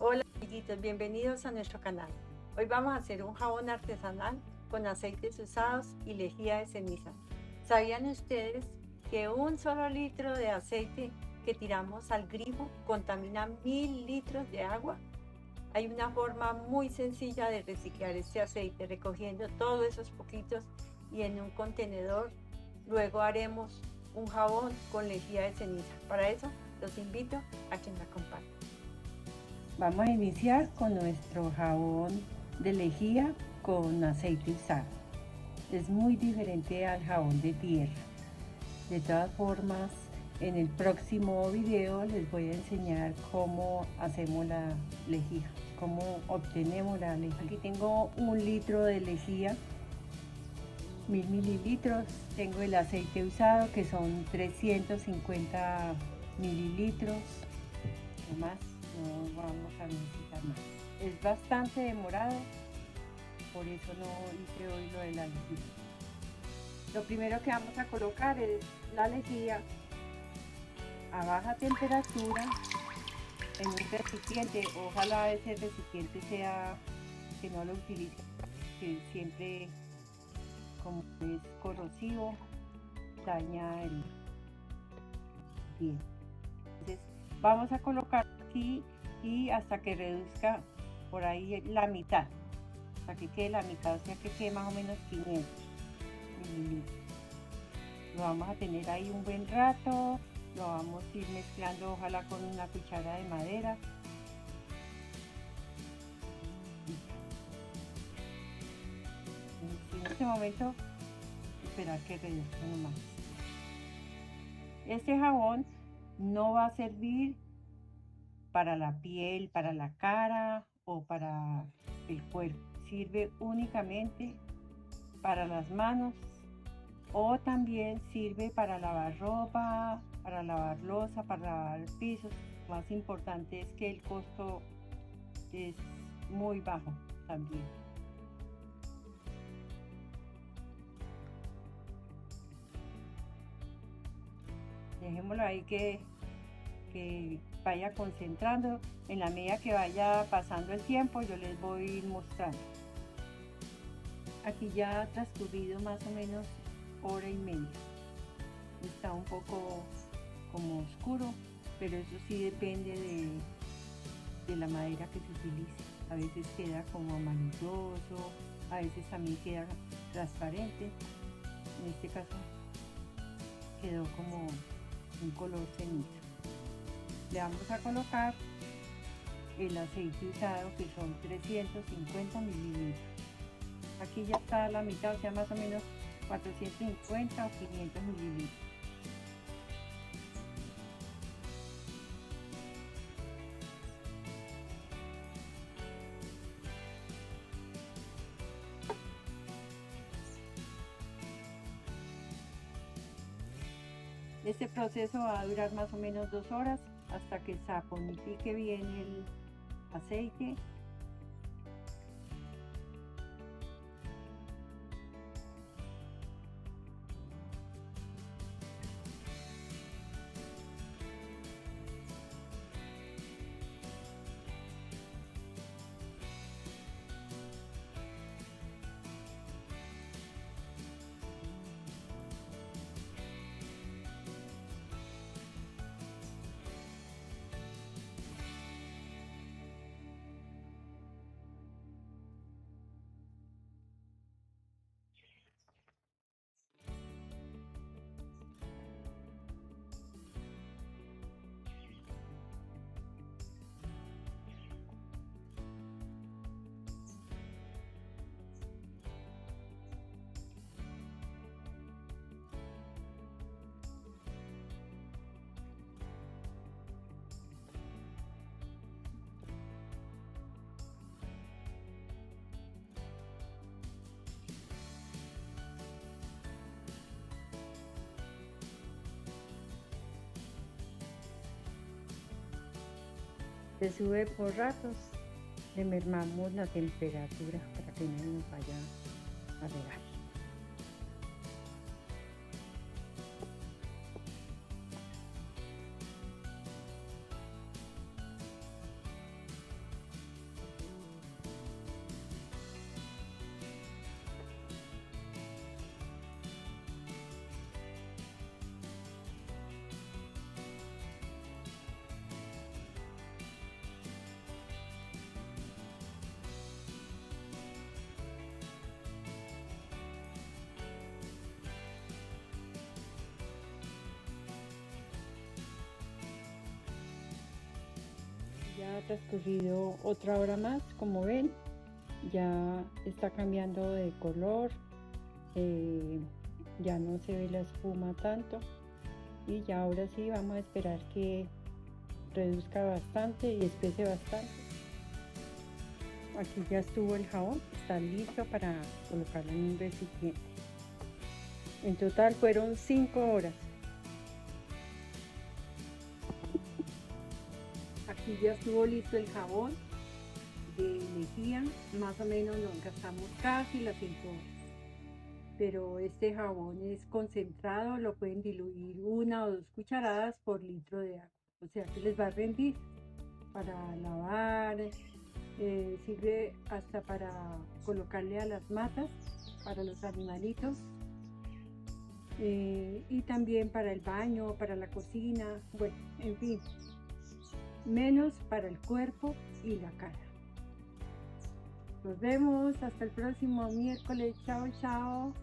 Hola amiguitos, bienvenidos a nuestro canal. Hoy vamos a hacer un jabón artesanal con aceites usados y lejía de ceniza. ¿Sabían ustedes que un solo litro de aceite que tiramos al grifo contamina 1000 litros de agua? Hay una forma muy sencilla de reciclar este aceite, recogiendo todos esos poquitos y en un contenedor. Luego haremos un jabón con lejía de ceniza. Para eso los invito a que me acompañen. Vamos a iniciar con nuestro jabón de lejía con aceite usado. Es muy diferente al jabón de tierra. De todas formas, en el próximo video les voy a enseñar cómo hacemos la lejía, cómo obtenemos la lejía. Aquí tengo 1 litro de lejía, 1000 mililitros. Tengo el aceite usado que son 350 mililitros, no más. No vamos a necesitar más. Es bastante demorado, por eso no hice hoy lo de la lejía. Lo primero que vamos a colocar es la lejía a baja temperatura en un recipiente. Ojalá ese recipiente sea que no lo utilice, que siempre, como es corrosivo, daña el bien. Entonces vamos a colocar aquí y hasta que reduzca por ahí la mitad, hasta que quede la mitad, o sea que quede más o menos 500 mililitros. Lo vamos a tener ahí un buen rato, lo vamos a ir mezclando, ojalá con una cuchara de madera. En este momento esperar que reduzca nomás. Este jabón no va a servir para la piel, para la cara o para el cuerpo. Sirve únicamente para las manos, o también sirve para lavar ropa, para lavar loza, para lavar pisos. Lo más importante es que el costo es muy bajo también. Dejémoslo ahí que vaya concentrando. En la medida que vaya pasando el tiempo yo les voy a ir mostrando. Aquí ya ha transcurrido más o menos 1 hora y media. Está un poco como oscuro, pero eso sí depende de la madera que se utilice. A veces queda como amarilloso, a veces también queda transparente. En este caso quedó como un color cenizo. Le vamos a colocar el aceite usado, que son 350 mililitros. Aquí ya está la mitad, o sea, más o menos 450 o 500 mililitros. Este proceso va a durar más o menos 2 horas hasta que saponifique bien el aceite. Se sube por ratos, le mermamos la temperatura para que no nos vaya a regar. Ya ha transcurrido otra hora más, como ven, ya está cambiando de color, ya no se ve la espuma tanto y ya ahora sí vamos a esperar que reduzca bastante y espese bastante. Aquí ya estuvo el jabón, está listo para colocarlo en un recipiente. En total fueron 5 horas. Aquí ya estuvo listo el jabón de lejía, más o menos nos gastamos casi las 5 horas. Pero este jabón es concentrado, lo pueden diluir 1 o 2 cucharadas por litro de agua. O sea que les va a rendir para lavar, sirve hasta para colocarle a las matas, para los animalitos. Y también para el baño, para la cocina, bueno, en fin, menos para el cuerpo y la cara. Nos vemos hasta el próximo miércoles. Chao, chao.